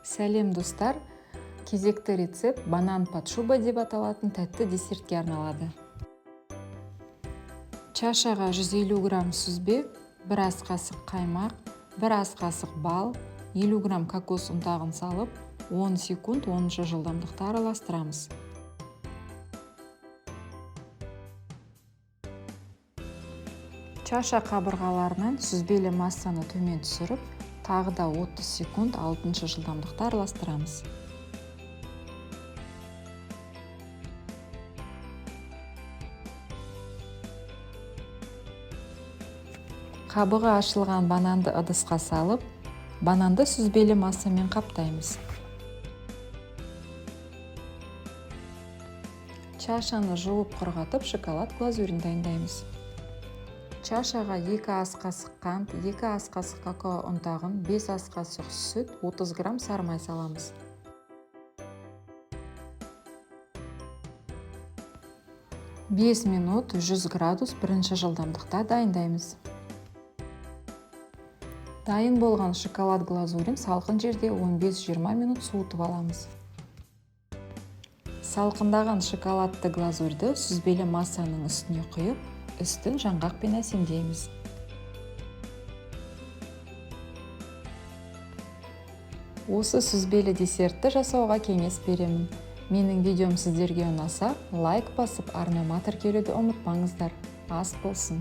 Сәлем достар, кезекті рецепт банан под шубой деп аталатын тәтті десертке арналады. Чашаға 150 грамм сүзбе, 1 ас қасық қаймақ, 1 ас қасық бал, 50 грамм кокос ұнтағын салып, 10 секунд 10 жылдамдықта араластырамыз. Чаша қабырғаларынан сүзбелі массаны төмен түсіріп, тағы да 30 секунд 6 жылдамдықта араластырамыз. Қабығы ашылған бананды ыдысқа салып, бананды сүзбелі массамен қаптаймыз. Чашаны жуып құрғатып, шоколад глазурін дайындаймыз. Чашаға 2 ас қасық қант, 2 ас қасық какао ұнтағын, 5 ас қасық сүт, 30 грамм сары май саламыз. Бес минут 100 градус бірінші жылдамдықта дайындаймыз. Дайын болған шоколад глазурін салқын жерде 15-20 минут суытып аламыз. Салқындаған шоколадты глазурьді сүзбелі массаның үстіне құйып, үстін жаңғақпен әсемдейміз. Осы сүзбелі десертті жасауға кеңес беремін. Менің видеом сіздерге ұнаса, лайк басып, арнама тіркелуді ұмытпаңыздар. Ас болсын!